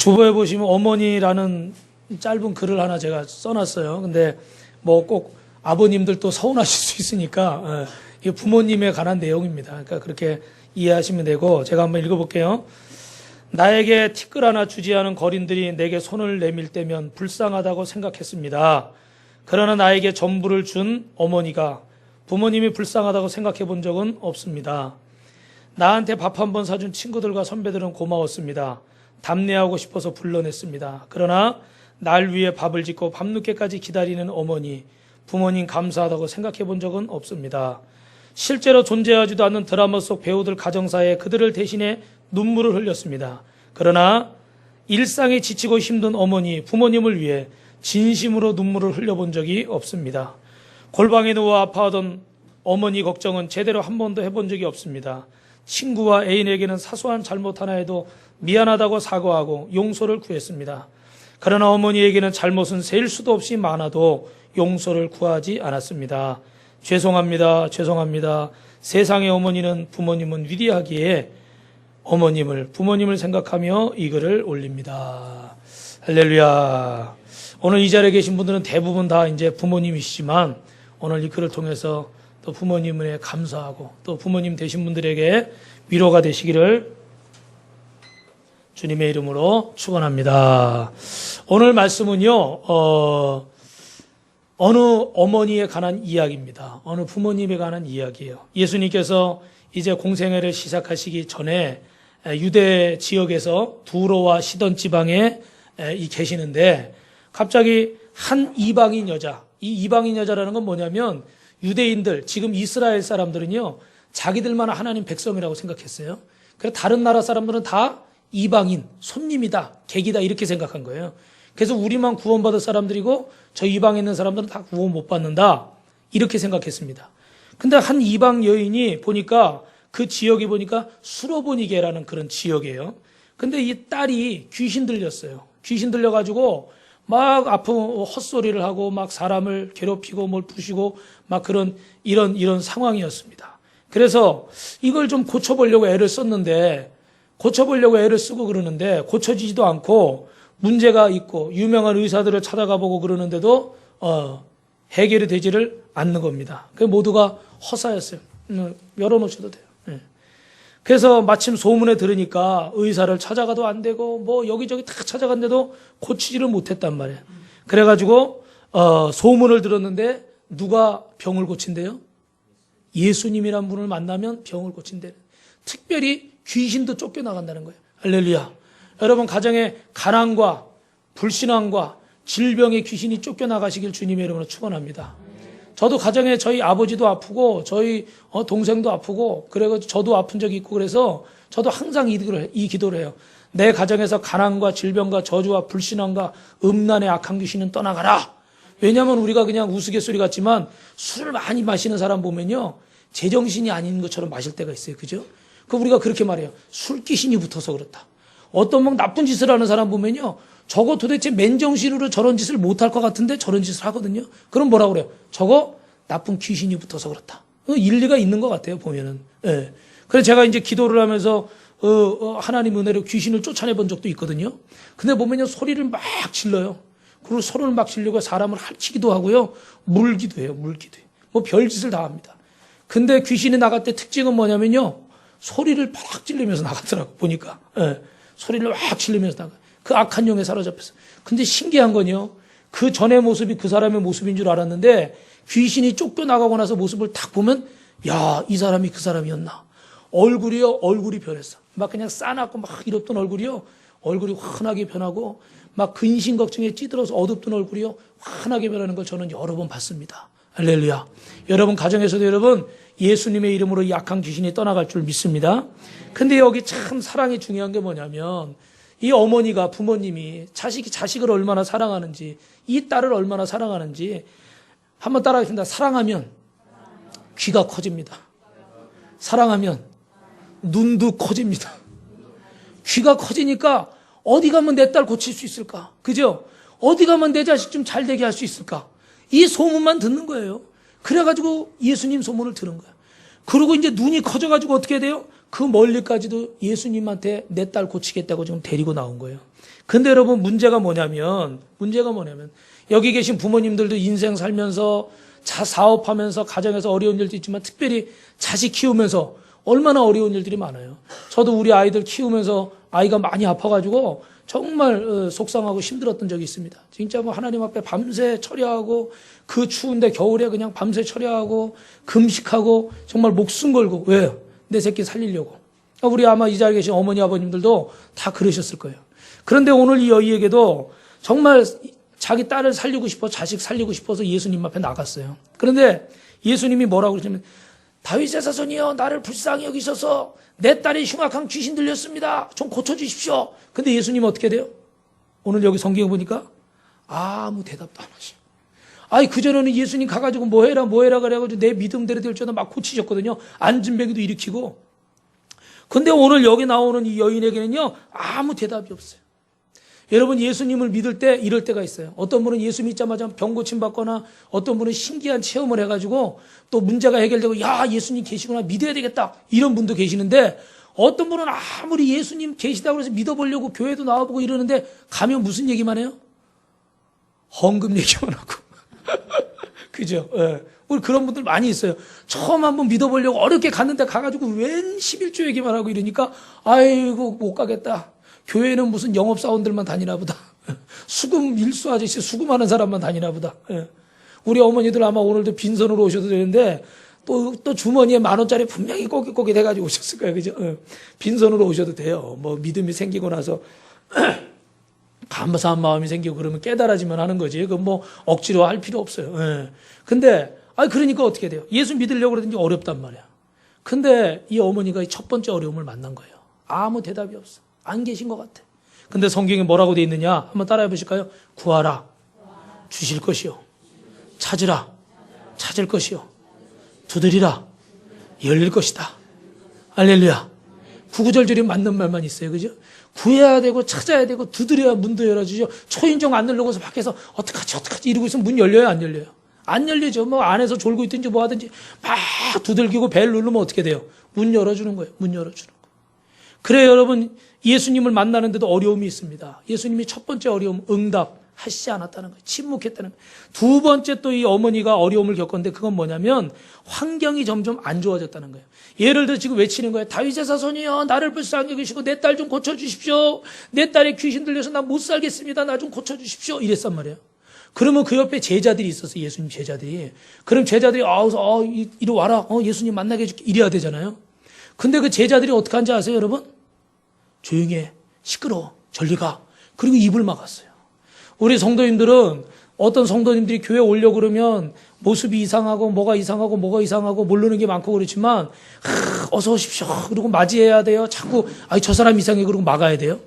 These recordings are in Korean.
주보에 보시면 어머니라는 짧은 글을 하나 제가 써놨어요. 근데 뭐 꼭 아버님들 또 서운하실 수 있으니까 이게 부모님에 관한 내용입니다. 그러니까 그렇게 이해하시면 되고, 제가 한번 읽어볼게요. 나에게 티끌 하나 주지 않은 거린들이 내게 손을 내밀 때면 불쌍하다고 생각했습니다. 그러나 나에게 전부를 준 어머니가 부모님이 불쌍하다고 생각해 본 적은 없습니다. 나한테 밥 한 번 사준 친구들과 선배들은 고마웠습니다. 답례하고 싶어서 불러냈습니다. 그러나 날 위해 밥을 짓고 밤늦게까지 기다리는 어머니, 부모님 감사하다고 생각해 본 적은 없습니다. 실제로 존재하지도 않는 드라마 속 배우들 가정사에 그들을 대신해 눈물을 흘렸습니다. 그러나 일상에 지치고 힘든 어머니, 부모님을 위해 진심으로 눈물을 흘려본 적이 없습니다. 골방에 누워 아파하던 어머니 걱정은 제대로 한 번도 해본 적이 없습니다. 친구와 애인에게는 사소한 잘못 하나 해도 미안하다고 사과하고 용서를 구했습니다. 그러나 어머니에게는 잘못은 셀 수도 없이 많아도 용서를 구하지 않았습니다. 죄송합니다. 죄송합니다. 세상의 어머니는 부모님은 위대하기에 부모님을 생각하며 이 글을 올립니다. 할렐루야. 오늘 이 자리에 계신 분들은 대부분 다 이제 부모님이시지만 오늘 이 글을 통해서 또 부모님에 감사하고 또 부모님 되신 분들에게 위로가 되시기를 주님의 이름으로 축원합니다. 오늘 말씀은요, 어느 어머니에 관한 이야기입니다. 어느 부모님에 관한 이야기예요. 예수님께서 이제 공생애를 시작하시기 전에 유대 지역에서 두로와 시돈 지방에 계시는데 갑자기 한 이방인 여자, 이 이방인 여자라는 건 뭐냐면 유대인들, 지금 이스라엘 사람들은요, 자기들만 하나님 백성이라고 생각했어요. 그래서 다른 나라 사람들은 다 이방인, 손님이다, 객이다 이렇게 생각한 거예요. 그래서 우리만 구원받을 사람들이고 저 이방에 있는 사람들은 다 구원 못 받는다 이렇게 생각했습니다. 근데 한 이방 여인이 보니까 그 지역이 보니까 수로보니게라는 그런 지역이에요. 근데 이 딸이 귀신 들렸어요. 귀신 들려가지고 막 아픈 헛소리를 하고 막 사람을 괴롭히고 뭘 부시고 막 이런 상황이었습니다. 그래서 이걸 좀 고쳐보려고 애를 썼는데 고쳐보려고 애를 쓰고 그러는데 고쳐지지도 않고 문제가 있고 유명한 의사들을 찾아가 보고 그러는데도 해결이 되지를 않는 겁니다. 그 모두가 허사였어요. 열어놓으셔도 돼요. 그래서 마침 소문에 들으니까 의사를 찾아가도 안 되고 뭐 여기저기 다 찾아갔는데도 고치지를 못했단 말이에요. 그래가지고 소문을 들었는데 누가 병을 고친대요? 예수님이란 분을 만나면 병을 고친대. 특별히 귀신도 쫓겨나간다는 거예요. 할렐루야. 여러분 가정에 가난과 불신앙과 질병의 귀신이 쫓겨나가시길 주님의 이름으로 축원합니다. 저도 가정에 저희 아버지도 아프고 저희 동생도 아프고 그래서 저도 아픈 적이 있고 그래서 저도 항상 이 기도를 해요. 내 가정에서 가난과 질병과 저주와 불신앙과 음란의 악한 귀신은 떠나가라. 왜냐하면 우리가 그냥 우스갯소리 같지만 술을 많이 마시는 사람 보면요, 제정신이 아닌 것처럼 마실 때가 있어요. 그죠? 그 우리가 그렇게 말해요. 술귀신이 붙어서 그렇다. 어떤 막 나쁜 짓을 하는 사람 보면요, 저거 도대체 맨정신으로 저런 짓을 못할 것 같은데 저런 짓을 하거든요. 그럼 뭐라고 그래요? 저거 나쁜 귀신이 붙어서 그렇다. 일리가 있는 것 같아요, 보면은. 예. 그래서 제가 이제 기도를 하면서 하나님 은혜로 귀신을 쫓아내 본 적도 있거든요. 근데 보면요, 소리를 막 질러요. 그리고 소리를 막 지르고 사람을 핥히기도 하고요, 물기도 해요. 뭐 별짓을 다 합니다. 근데 귀신이 나갈 때 특징은 뭐냐면요, 소리를 팍 지르면서 나가더라고, 보니까. 예. 소리를 막 지르면서 나가. 그 악한 영에 사로잡혔어. 근데 신기한 건요, 그 전의 모습이 그 사람의 모습인 줄 알았는데 귀신이 쫓겨나가고 나서 모습을 딱 보면, 야, 이 사람이 그 사람이었나. 얼굴이 변했어. 막 그냥 싸납고 막 이렇던 얼굴이 환하게 변하고 막 근심 걱정에 찌들어서 어둡던 얼굴이요, 환하게 변하는 걸 저는 여러 번 봤습니다. 할렐루야. 여러분 가정에서도 여러분 예수님의 이름으로 이 악한 귀신이 떠나갈 줄 믿습니다. 근데 여기 참 사랑이 중요한 게 뭐냐면 이 어머니가, 부모님이 자식을 얼마나 사랑하는지, 이 딸을 얼마나 사랑하는지 한번 따라하겠습니다. 사랑하면 귀가 커집니다. 사랑하면 눈도 커집니다. 귀가 커지니까 어디 가면 내 딸 고칠 수 있을까? 그죠? 어디 가면 내 자식 좀 잘 되게 할 수 있을까? 이 소문만 듣는 거예요. 그래가지고 예수님 소문을 들은 거예요. 그리고 이제 눈이 커져가지고 어떻게 돼요? 그 멀리까지도 예수님한테 내 딸 고치겠다고 지금 데리고 나온 거예요. 근데 여러분 문제가 뭐냐면 여기 계신 부모님들도 인생 살면서 사업하면서 가정에서 어려운 일도 있지만 특별히 자식 키우면서 얼마나 어려운 일들이 많아요. 저도 우리 아이들 키우면서 아이가 많이 아파가지고 정말 속상하고 힘들었던 적이 있습니다. 진짜 뭐 하나님 앞에 밤새 처리하고 그 추운데 겨울에 그냥 밤새 처리하고 금식하고 정말 목숨 걸고 왜요? 내 새끼 살리려고. 우리 아마 이 자리에 계신 어머니 아버님들도 다 그러셨을 거예요. 그런데 오늘 이 여인에게도 정말 자기 딸을 살리고 싶어 자식 살리고 싶어서 예수님 앞에 나갔어요. 그런데 예수님이 뭐라고 그러냐면 다윗의 자손이여 나를 불쌍히 여기셔서 내 딸이 흉악한 귀신 들렸습니다. 좀 고쳐주십시오. 근데 예수님 어떻게 돼요? 오늘 여기 성경 보니까 아무 대답도 안 하셔. 아니 그전에는 예수님 가가지고 뭐 해라 그래가지고 내 믿음대로 될 줄은 막 고치셨거든요. 안진뱅이도 일으키고. 근데 오늘 여기 나오는 이 여인에게는요 아무 대답이 없어요. 여러분 예수님을 믿을 때 이럴 때가 있어요. 어떤 분은 예수 믿자마자 병 고침 받거나 어떤 분은 신기한 체험을 해가지고 또 문제가 해결되고 야 예수님 계시구나 믿어야 되겠다 이런 분도 계시는데 어떤 분은 아무리 예수님 계시다고 해서 믿어보려고 교회도 나와보고 이러는데 가면 무슨 얘기만 해요? 헌금 얘기만 하고 그죠? 예. 우리 그런 분들 많이 있어요. 처음 한번 믿어보려고 어렵게 갔는데 가가지고 웬 11조 얘기만 하고 이러니까 아이고 못 가겠다. 교회는 무슨 영업사원들만 다니나 보다. 수금 일수 아저씨 수금하는 사람만 다니나 보다. 예. 우리 어머니들 아마 오늘도 빈손으로 오셔도 되는데 또 주머니에 10,000원짜리 분명히 꼬깃꼬깃 해가지고 오셨을 거예요. 그죠? 예. 빈손으로 오셔도 돼요. 뭐 믿음이 생기고 나서 감사한 마음이 생기고 그러면 깨달아지면 하는 거지. 그건 뭐 억지로 할 필요 없어요. 예. 근데 그러니까 어떻게 돼요? 예수 믿으려고 그러든지 어렵단 말이야. 근데 이 어머니가 첫 번째 어려움을 만난 거예요. 아무 대답이 없어. 안 계신 것 같아. 근데 성경에 뭐라고 돼 있느냐? 한번 따라해 보실까요? 구하라. 주실 것이요. 찾으라. 찾을 것이요. 두드리라. 열릴 것이다. 할렐루야. 구구절절이 맞는 말만 있어요. 그죠? 구해야 되고 찾아야 되고 두드려야 문도 열어주죠. 초인종 안 누르고서 밖에서 어떡하지 이러고 있으면 문 열려요? 안 열려요? 안 열리죠. 뭐 안에서 졸고 있든지 뭐 하든지 막 두들기고 벨 누르면 어떻게 돼요? 문 열어주는 거예요. 문 열어주는 거. 그래 여러분 예수님을 만나는데도 어려움이 있습니다. 예수님이 첫 번째 어려움 응답하시지 않았다는 거예요. 침묵했다는 거예요. 두 번째 또 이 어머니가 어려움을 겪었는데 그건 뭐냐면 환경이 점점 안 좋아졌다는 거예요. 예를 들어 지금 외치는 거예요. 다윗의 자손이여 나를 불쌍히 여기시고 내 딸 좀 고쳐주십시오. 내 딸의 귀신 들려서 나 못 살겠습니다. 나 좀 고쳐주십시오. 이랬단 말이에요. 그러면 그 옆에 제자들이 있었어요. 예수님 제자들이. 그럼 제자들이 이리 와라. 예수님 만나게 해줄게. 이래야 되잖아요. 근데 그 제자들이 어떻게 한지 아세요 여러분? 조용히 해. 시끄러워. 저리 가. 그리고 입을 막았어요. 우리 성도님들은 어떤 성도님들이 교회 오려고 그러면 모습이 이상하고 뭐가 이상하고 모르는 게 많고 그렇지만 어서 오십시오. 그리고 맞이해야 돼요. 자꾸 저 사람 이상해 그러고 막아야 돼요.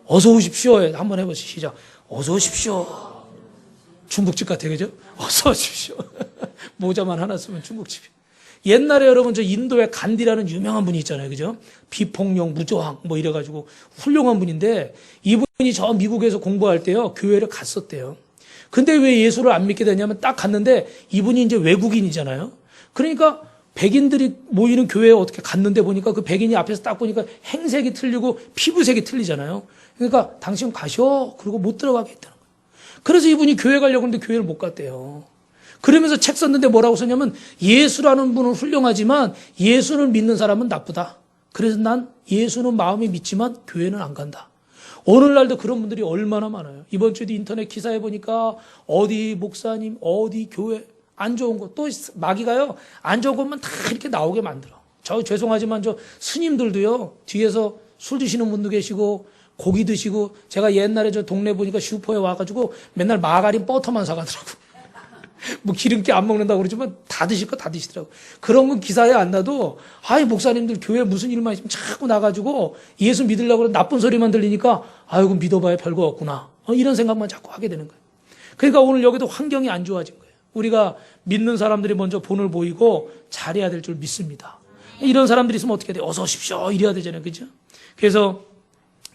어서 오십시오. 한번 해보시죠. 시작. 어서 오십시오. 중국집 같아 그죠? 어서 오십시오. 모자만 하나 쓰면 중국집이. 옛날에 여러분 저 인도의 간디라는 유명한 분이 있잖아요. 그죠? 비폭력, 무저항 뭐 이래가지고 훌륭한 분인데 이분이 저 미국에서 공부할 때요. 교회를 갔었대요. 근데 왜 예수를 안 믿게 되냐면 딱 갔는데 이분이 이제 외국인이잖아요. 그러니까 백인들이 모이는 교회에 어떻게 갔는데 보니까 그 백인이 앞에서 딱 보니까 행색이 틀리고 피부색이 틀리잖아요. 그러니까 당신 가셔. 그리고 못 들어가게 했다는 거예요. 그래서 이분이 교회 가려고 했는데 교회를 못 갔대요. 그러면서 책 썼는데 뭐라고 썼냐면 예수라는 분은 훌륭하지만 예수를 믿는 사람은 나쁘다. 그래서 난 예수는 마음이 믿지만 교회는 안 간다. 오늘날도 그런 분들이 얼마나 많아요. 이번 주에도 인터넷 기사에 보니까 어디 목사님, 어디 교회 안 좋은 거 또 마귀가요. 안 좋은 것만 다 이렇게 나오게 만들어. 저 죄송하지만 저 스님들도요. 뒤에서 술 드시는 분도 계시고 고기 드시고 제가 옛날에 저 동네 보니까 슈퍼에 와가지고 맨날 마가린 버터만 사가더라고. 뭐 기름기 안 먹는다고 그러지만 다 드실 거 다 드시더라고. 그런 건 기사에 안 나도 목사님들 교회 무슨 일만 있으면 자꾸 나가지고 예수 믿으려고 그러면 나쁜 소리만 들리니까 아이고 믿어봐야 별거 없구나. 이런 생각만 자꾸 하게 되는 거예요. 그러니까 오늘 여기도 환경이 안 좋아진 거예요. 우리가 믿는 사람들이 먼저 본을 보이고 잘해야 될 줄 믿습니다. 이런 사람들이 있으면 어떻게 돼요? 어서 오십시오. 이래야 되잖아요. 그죠? 그래서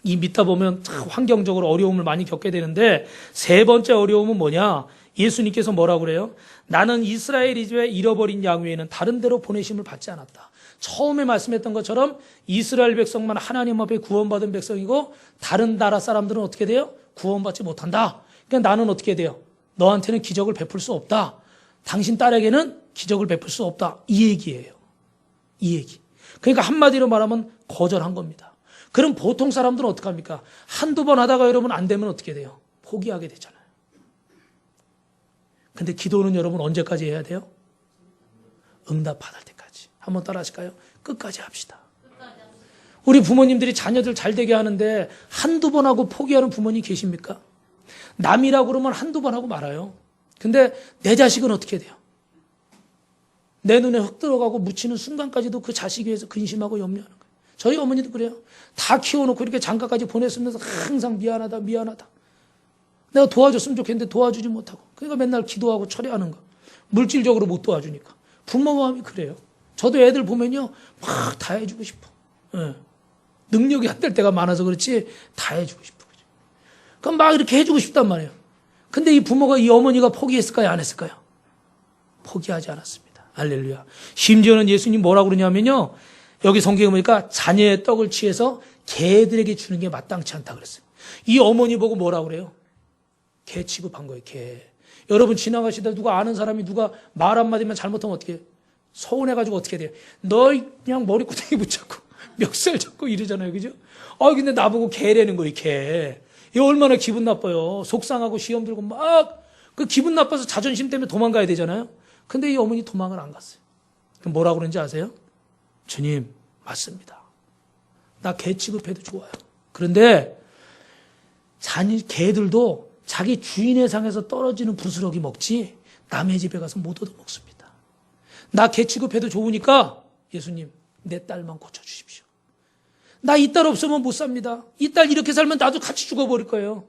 이 믿다 보면 참 환경적으로 어려움을 많이 겪게 되는데 세 번째 어려움은 뭐냐? 예수님께서 뭐라고 그래요? 나는 이스라엘 집에 잃어버린 양 외에는 다른 데로 보내심을 받지 않았다. 처음에 말씀했던 것처럼 이스라엘 백성만 하나님 앞에 구원받은 백성이고 다른 나라 사람들은 어떻게 돼요? 구원받지 못한다. 그러니까 나는 어떻게 돼요? 너한테는 기적을 베풀 수 없다. 당신 딸에게는 기적을 베풀 수 없다. 이 얘기예요. 이 얘기. 그러니까 한마디로 말하면 거절한 겁니다. 그럼 보통 사람들은 어떻게 합니까? 한두 번 하다가 여러분 안 되면 어떻게 돼요? 포기하게 되잖아요. 근데 기도는 여러분 언제까지 해야 돼요? 응답 받을 때까지. 한번 따라 하실까요? 끝까지 합시다. 우리 부모님들이 자녀들 잘 되게 하는데 한두 번 하고 포기하는 부모님 계십니까? 남이라고 그러면 한두 번 하고 말아요. 근데 내 자식은 어떻게 돼요? 내 눈에 흙 들어가고 묻히는 순간까지도 그 자식에 위해서 근심하고 염려하는 거예요. 저희 어머니도 그래요. 다 키워놓고 이렇게 장가까지 보냈으면서 항상 미안하다, 미안하다. 내가 도와줬으면 좋겠는데 도와주지 못하고. 그러니까 맨날 기도하고 철회하는 거. 물질적으로 못 도와주니까. 부모 마음이 그래요. 저도 애들 보면요. 막 다 해주고 싶어. 예. 능력이 안 될 때가 많아서 그렇지 다 해주고 싶어. 그럼 막 이렇게 해주고 싶단 말이에요. 근데 이 부모가, 이 어머니가 포기했을까요? 안 했을까요? 포기하지 않았습니다. 할렐루야. 심지어는 예수님 뭐라고 그러냐면요. 여기 성경에 보니까 자녀의 떡을 취해서 개들에게 주는 게 마땅치 않다 그랬어요. 이 어머니 보고 뭐라고 그래요? 개 취급한 거예요, 개. 여러분 지나가시다 누가 아는 사람이 누가 말 한마디만 잘못하면 어떻게 해요? 서운해가지고 어떻게 돼요? 너 그냥 머리꼬챙이 붙잡고 멱살 잡고 이러잖아요, 그죠? 근데 나보고 개라는 거예요, 개. 이 얼마나 기분 나빠요. 속상하고 시험 들고 막 그 기분 나빠서 자존심 때문에 도망가야 되잖아요. 근데 이 어머니 도망을 안 갔어요. 그럼 뭐라고 그러는지 아세요? 주님, 맞습니다. 나 개 취급해도 좋아요. 그런데 개들도 자기 주인의 상에서 떨어지는 부스러기 먹지 남의 집에 가서 못 얻어 먹습니다. 나 개 취급해도 좋으니까 예수님, 내 딸만 고쳐주십시오. 나 이 딸 없으면 못 삽니다. 이 딸 이렇게 살면 나도 같이 죽어버릴 거예요.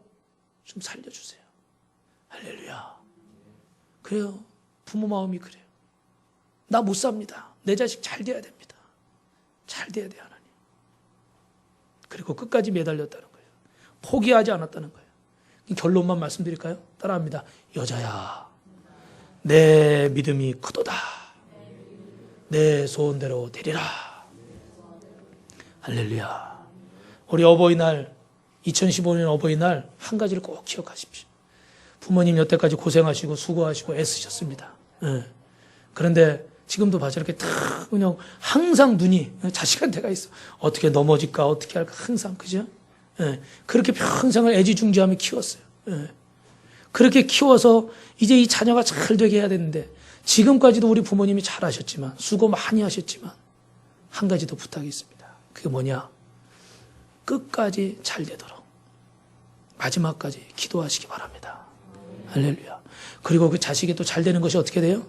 좀 살려주세요. 할렐루야. 그래요. 부모 마음이 그래요. 나 못 삽니다. 내 자식 잘 돼야 됩니다. 잘 돼야 돼, 하나님. 그리고 끝까지 매달렸다는 거예요. 포기하지 않았다는 거예요. 결론만 말씀드릴까요? 따라합니다. 여자야, 내 믿음이 크도다. 내 소원대로 되리라. 할렐루야. 우리 어버이날, 2015년 어버이날 한 가지를 꼭 기억하십시오. 부모님 여태까지 고생하시고 수고하시고 애쓰셨습니다. 예. 그런데 지금도 봐서 이렇게 탁 그냥 항상 눈이 자식한테가 있어. 어떻게 넘어질까, 어떻게 할까 항상, 그죠? 예. 그렇게 평생을 애지중지하며 키웠어요. 예. 그렇게 키워서 이제 이 자녀가 잘 되게 해야 되는데 지금까지도 우리 부모님이 잘하셨지만 수고 많이 하셨지만 한 가지 더 부탁이 있습니다. 그게 뭐냐? 끝까지 잘 되도록 마지막까지 기도하시기 바랍니다. 할렐루야. 그리고 그 자식이 또 잘 되는 것이 어떻게 돼요?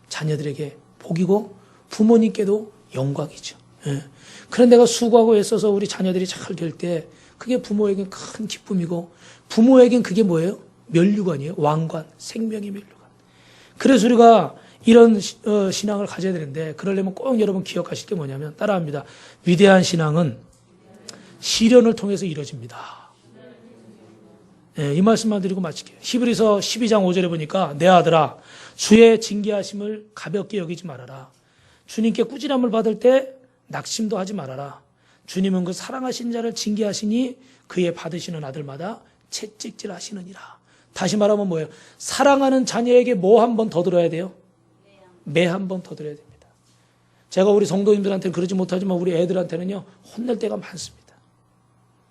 자녀들에게 복이고 부모님께도 영광이죠. 예. 그런 내가 수고하고 애써서 우리 자녀들이 잘 될 때 그게 부모에겐 큰 기쁨이고 부모에겐 그게 뭐예요? 면류관이에요. 왕관, 생명의 면류관. 그래서 우리가 이런 신앙을 가져야 되는데 그러려면 꼭 여러분 기억하실 게 뭐냐면 따라합니다. 위대한 신앙은 시련을 통해서 이루어집니다. 네, 이 말씀만 드리고 마칠게요. 히브리서 12장 5절에 보니까 내 아들아 주의 징계하심을 가볍게 여기지 말아라. 주님께 꾸지람을 받을 때 낙심도 하지 말아라. 주님은 그 사랑하신 자를 징계하시니 그의 받으시는 아들마다 채찍질 하시느니라. 다시 말하면 뭐예요? 사랑하는 자녀에게 뭐 한 번 더 들어야 돼요? 매 한 번 더 들어야 됩니다. 제가 우리 성도님들한테는 그러지 못하지만 우리 애들한테는요 혼낼 때가 많습니다.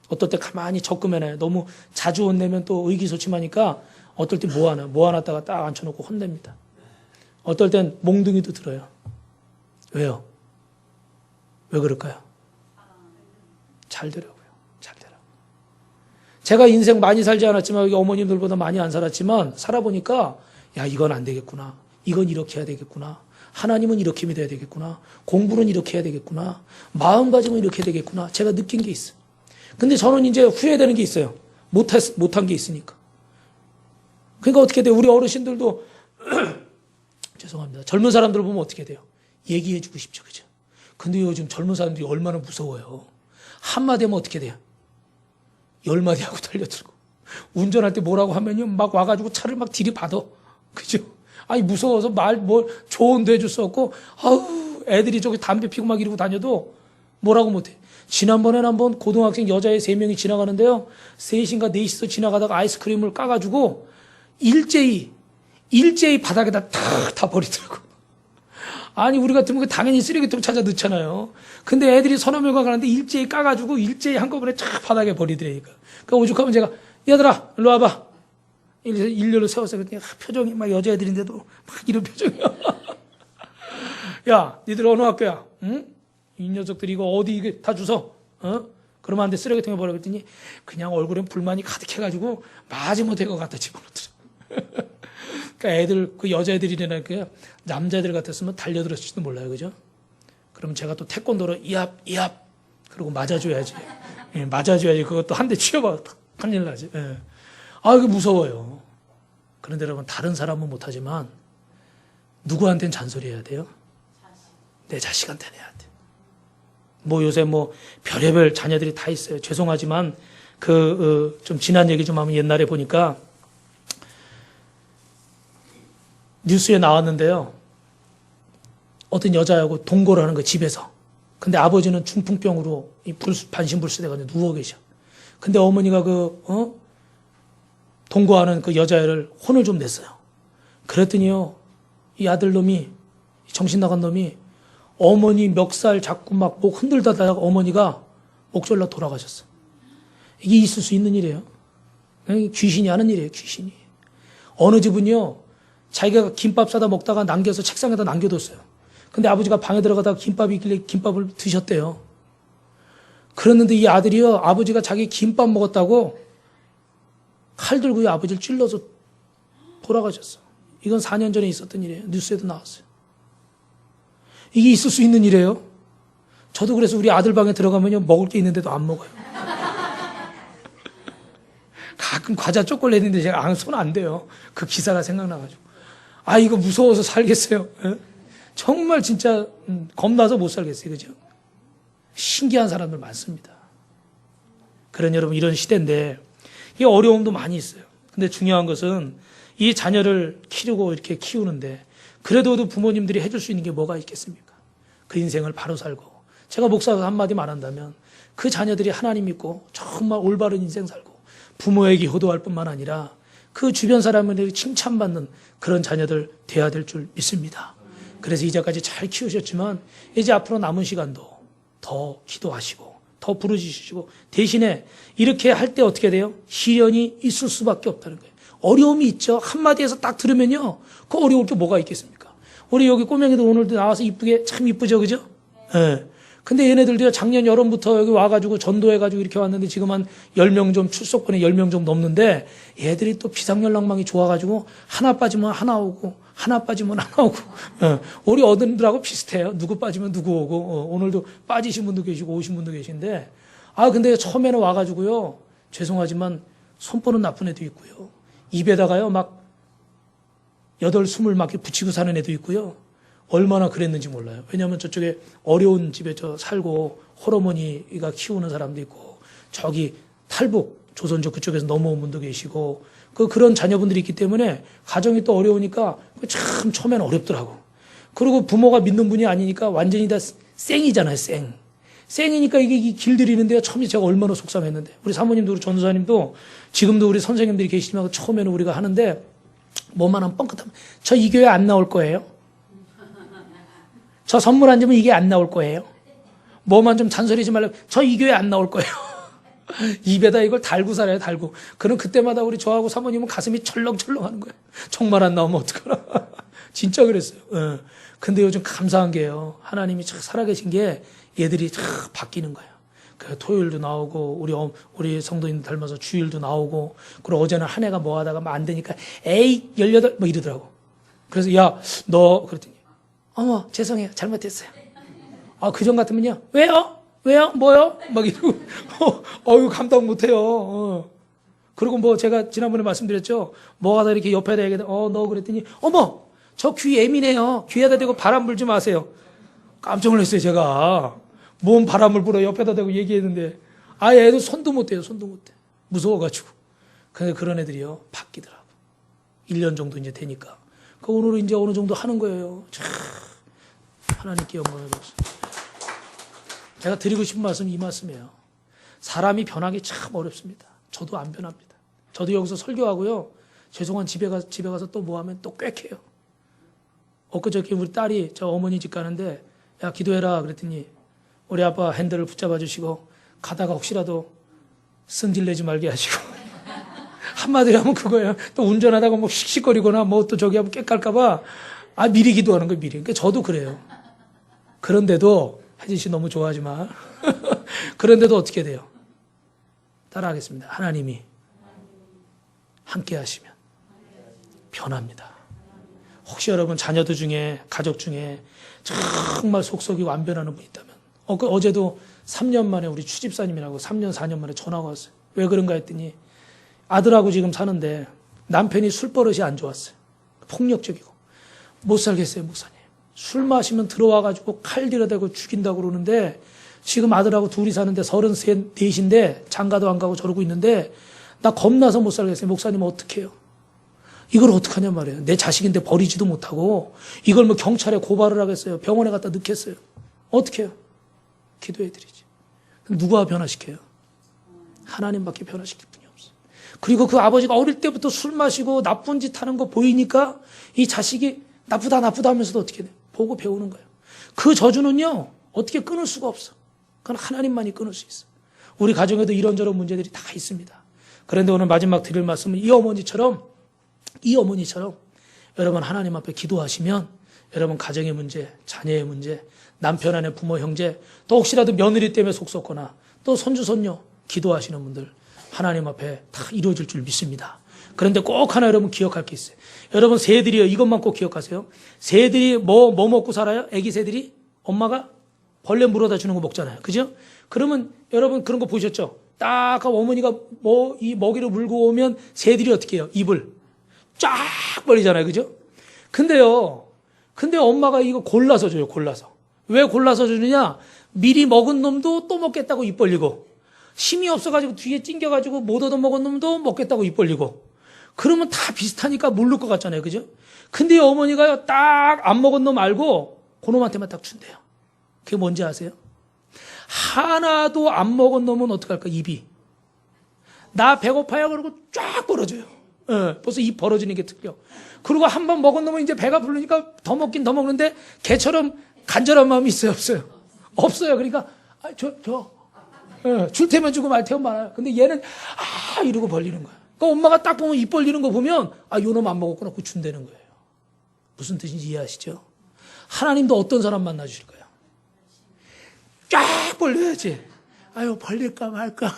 어떨 때 가만히 적금해놔요. 너무 자주 혼내면 또 의기소침하니까 어떨 때 모아놨다가 딱 앉혀놓고 혼냅니다. 어떨 땐 몽둥이도 들어요. 왜요? 왜 그럴까요? 잘 되라고요. 잘 되라고. 제가 인생 많이 살지 않았지만 여기 어머님들보다 많이 안 살았지만 살아보니까 야 이건 안 되겠구나. 이건 이렇게 해야 되겠구나. 하나님은 이렇게 믿어야 되겠구나. 공부는 이렇게 해야 되겠구나. 마음가짐은 이렇게 해야 되겠구나. 제가 느낀 게 있어요. 근데 저는 이제 후회되는 게 있어요. 못한 게 있으니까. 그러니까 어떻게 돼요? 우리 어르신들도 죄송합니다. 젊은 사람들 보면 어떻게 돼요? 얘기해주고 싶죠. 그죠? 근데 요즘 젊은 사람들이 얼마나 무서워요. 한마디 하면 어떻게 돼요? 10마디 하고 달려들고. 운전할 때 뭐라고 하면요. 막 와가지고 차를 막 들이받아. 그죠? 아니, 무서워서 좋은데 해줄 수 없고, 아우, 애들이 저기 담배 피고 막 이러고 다녀도 뭐라고 못해. 지난번에는 한번 고등학생 여자애 3명이 지나가는데요. 3시인가 4시서 지나가다가 아이스크림을 까가지고 일제히 바닥에다 다 버리더라고. 아니, 우리 같으면 당연히 쓰레기통 찾아 넣잖아요. 근데 애들이 서너 명가 가는데 일제히 까가지고 일제히 한꺼번에 쫙 바닥에 버리더라니까. 그러니까 오죽하면 제가, 얘들아, 일로 와봐. 일렬로 세워서 그랬더니 표정이 막 여자애들인데도 막 이런 표정이야. 야, 니들 어느 학교야? 응? 이 녀석들이 이거 어디 이게 다 주워? 그러면 안 돼. 쓰레기통에 버려. 그랬더니 그냥 얼굴엔 불만이 가득해가지고 마지못해 것 갖다 집어넣더라. 그러니까 애들, 그 여자애들이나 그 남자애들 같았으면 달려들었을지도 몰라요. 그죠? 그럼 제가 또 태권도로 이압. 그러고 맞아줘야지. 예, 맞아줘야지. 그것도 한 대 치워봐. 큰일 나지. 예. 아, 이거 무서워요. 그런데 여러분, 다른 사람은 못하지만 누구한테는 잔소리 해야 돼요? 내 자식한테는 해야 돼. 뭐 요새 뭐 별의별 자녀들이 다 있어요. 죄송하지만 좀 지난 얘기 좀 하면 옛날에 보니까 뉴스에 나왔는데요. 어떤 여자하고 동거를 하는 거 집에서. 근데 아버지는 중풍병으로 반신불수돼가지고 누워 계셔. 근데 어머니가 동거하는 그 여자애를 혼을 좀 냈어요. 그랬더니요, 이 아들놈이, 정신 나간 놈이 어머니 멱살 잡고 막 목 흔들다가 어머니가 목 졸라 돌아가셨어. 이게 있을 수 있는 일이에요. 귀신이 하는 일이에요, 귀신이. 어느 집은요, 자기가 김밥 싸다 먹다가 남겨서 책상에다 남겨뒀어요. 근데 아버지가 방에 들어가다가 김밥이 있길래 김밥을 드셨대요. 그랬는데 이 아들이요, 아버지가 자기 김밥 먹었다고 칼 들고 아버지를 찔러서 돌아가셨어. 이건 4년 전에 있었던 일이에요. 뉴스에도 나왔어요. 이게 있을 수 있는 일이에요. 저도 그래서 우리 아들 방에 들어가면요, 먹을 게 있는데도 안 먹어요. 가끔 과자 초콜릿 있는데 제가 손 안 대요. 그 기사가 생각나가지고. 아, 이거 무서워서 살겠어요. 에? 정말 진짜 겁나서 못 살겠어요. 그죠? 신기한 사람들 많습니다. 그런 여러분, 이런 시대인데 이 어려움도 많이 있어요. 근데 중요한 것은 이 자녀를 키우고 이렇게 키우는데 그래도 부모님들이 해줄 수 있는 게 뭐가 있겠습니까? 그 인생을 바로 살고, 제가 목사가 한마디 말한다면 그 자녀들이 하나님 믿고 정말 올바른 인생 살고 부모에게 효도할 뿐만 아니라 그 주변 사람들이 칭찬받는 그런 자녀들 돼야 될 줄 믿습니다. 그래서 이제까지 잘 키우셨지만 이제 앞으로 남은 시간도 더 기도하시고 더 부르짖으시고, 대신에 이렇게 할 때 어떻게 돼요? 시련이 있을 수밖에 없다는 거예요. 어려움이 있죠. 한마디에서 딱 들으면요, 그 어려울 게 뭐가 있겠습니까? 우리 여기 꼬맹이들 오늘도 나와서 이쁘게, 참 이쁘죠, 그죠? 예. 근데 얘네들도요, 작년 여름부터 여기 와가지고 전도해가지고 이렇게 왔는데 지금 한 10명 좀, 출석번에 10명 좀 넘는데 얘들이 또 비상연락망이 좋아가지고 하나 빠지면 하나 오고 하나 빠지면 하나 오고. 우리 어른들하고 비슷해요. 누구 빠지면 누구 오고. 오늘도 빠지신 분도 계시고 오신 분도 계신데, 근데 처음에는 와가지고요, 죄송하지만 손보는 나쁜 애도 있고요, 입에다가요 막 8, 20 막 붙이고 사는 애도 있고요. 얼마나 그랬는지 몰라요. 왜냐하면 저쪽에 어려운 집에 살고 홀어머니가 키우는 사람도 있고, 저기 탈북 조선족 그쪽에서 넘어온 분도 계시고, 그런 자녀분들이 있기 때문에 가정이 또 어려우니까 참 처음에는 어렵더라고. 그리고 부모가 믿는 분이 아니니까 완전히 다 쌩이잖아요, 쌩. 쌩이니까 이게 길들이는데요, 처음에 제가 얼마나 속상했는데. 우리 사모님도 우리 전도사님도 지금도 우리 선생님들이 계시지만 처음에는 우리가 하는데 뭐만 하면 뻥끗하면 저 이 교회 안 나올 거예요. 저 선물 안 주면 이게 안 나올 거예요. 뭐만 좀 잔소리하지 말라고. 저 이 교회 안 나올 거예요. 입에다 이걸 달고 살아요, 달고. 그럼 그때마다 우리 저하고 사모님은 가슴이 철렁철렁 하는 거예요. 정말 안 나오면 어떡하나. 진짜 그랬어요. 근데 요즘 감사한 게요, 하나님이 참 살아계신 게 얘들이 참 바뀌는 거예요. 그 토요일도 나오고, 우리 성도님 닮아서 주일도 나오고, 그리고 어제는 한 해가 뭐 하다가 안 되니까, 에이, 18, 뭐 이러더라고. 그래서, 야, 너, 그랬더니, 어머, 죄송해요. 잘못했어요. 그전 같으면요, 왜요? 뭐요? 막 이러고, 감당 못해요. 그리고 뭐 제가 지난번에 말씀드렸죠. 뭐가 다 이렇게 옆에다 얘기해, 너 그랬더니, 어머, 저 귀 예민해요. 귀에다 대고 바람 불지 마세요. 깜짝 놀랐어요, 제가. 뭔 바람을 불어 옆에다 대고 얘기했는데, 애들 손도 못 대요, 손도 못 대. 무서워가지고. 근데 그런 애들이요, 바뀌더라고. 1년 정도 이제 되니까. 오늘은 이제 어느 정도 하는 거예요. 하나님께 영광을 드립니다. 제가 드리고 싶은 말씀이 이 말씀이에요. 사람이 변하기 참 어렵습니다. 저도 안 변합니다. 저도 여기서 설교하고요. 죄송한 집에 가서 또 뭐 하면 또 꽥해요. 엊그저께 우리 딸이 저 어머니 집 가는데 야 기도해라 그랬더니 우리 아빠 핸들을 붙잡아 주시고 가다가 혹시라도 승질내지 말게 하시고 한마디로 하면 그거예요. 또 운전하다가 뭐 씩씩거리거나 뭐 또 저기 하면 깨깔까봐 미리 기도하는 거예요. 미리. 그러니까 저도 그래요. 그런데도 혜진 씨 너무 좋아하지 마. 그런데도 어떻게 돼요? 따라하겠습니다. 하나님이 함께 하시면 변합니다. 혹시 여러분 자녀들 중에 가족 중에 정말 속썩이고 안 변하는 분 있다면 어제도 3년 만에 우리 추집사님이라고 3년 4년 만에 전화가 왔어요. 왜 그런가 했더니 아들하고 지금 사는데 남편이 술버릇이 안 좋았어요. 폭력적이고 못 살겠어요. 목사님. 술 마시면 들어와가지고 칼 들여대고 죽인다고 그러는데 지금 아들하고 둘이 사는데 33, 4인데 장가도 안 가고 저러고 있는데 나 겁나서 못 살겠어요. 목사님 어떻게 해요? 이걸 어떡하냐 말이에요. 내 자식인데 버리지도 못하고 이걸 뭐 경찰에 고발을 하겠어요. 병원에 갖다 넣겠어요. 어떻게 해요? 기도해드리지. 누가 변화시켜요? 하나님밖에 변화시킬 분이 없어요. 그리고 그 아버지가 어릴 때부터 술 마시고 나쁜 짓 하는 거 보이니까 이 자식이 나쁘다 하면서도 어떻게 돼? 보고 배우는 거예요. 그 저주는요. 어떻게 끊을 수가 없어. 그건 하나님만이 끊을 수 있어. 우리 가정에도 이런저런 문제들이 다 있습니다. 그런데 오늘 마지막 드릴 말씀은 이 어머니처럼 여러분 하나님 앞에 기도하시면 여러분 가정의 문제, 자녀의 문제, 남편 아내 부모 형제 또 혹시라도 며느리 때문에 속 썩거나 또 손주 손녀 기도하시는 분들 하나님 앞에 다 이루어질 줄 믿습니다. 그런데 꼭 하나 여러분 기억할 게 있어요. 여러분 새들이요 이것만 꼭 기억하세요. 새들이 뭐 먹고 살아요? 애기 새들이 엄마가 벌레 물어다 주는 거 먹잖아요. 그죠? 그러면 여러분 그런 거 보셨죠? 딱 어머니가 이 먹이를 물고 오면 새들이 어떻게 해요? 입을 쫙 벌리잖아요. 그죠? 근데 엄마가 이거 골라서 줘요. 골라서. 왜 골라서 주느냐? 미리 먹은 놈도 또 먹겠다고 입 벌리고 힘이 없어가지고 뒤에 찡겨가지고 못 얻어먹은 놈도 먹겠다고 입 벌리고 그러면 다 비슷하니까 모를 것 같잖아요. 그죠? 근데 어머니가 딱 안 먹은 놈 알고 그놈한테만 딱 준대요. 그게 뭔지 아세요? 하나도 안 먹은 놈은 어떡할까? 입이. 나 배고파요. 그러고 쫙 벌어져요. 벌써 입 벌어지는 게 특려. 그리고 한 번 먹은 놈은 이제 배가 부르니까 더 먹긴 더 먹는데 개처럼 간절한 마음이 있어요? 없어요? 없어요. 그러니까 줄 테면 주고 말 테면 말아요. 근데 얘는 이러고 벌리는 거야. 그러니까 엄마가 딱 보면 입 벌리는 거 보면 요 놈 안 먹었구나. 그거 준다는 거예요. 무슨 뜻인지 이해하시죠? 하나님도 어떤 사람 만나주실 거예요? 쫙 벌려야지. 벌릴까 말까.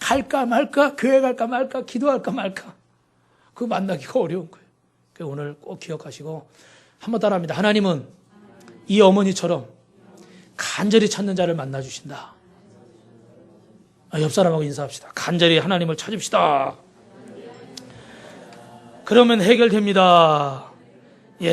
갈까 말까. 교회 갈까 말까. 기도할까 말까. 그거 만나기가 어려운 거예요. 그러니까 오늘 꼭 기억하시고 한번 따라합니다. 하나님은 이 어머니처럼 간절히 찾는 자를 만나주신다. 옆 사람하고 인사합시다. 간절히 하나님을 찾읍시다. 그러면 해결됩니다.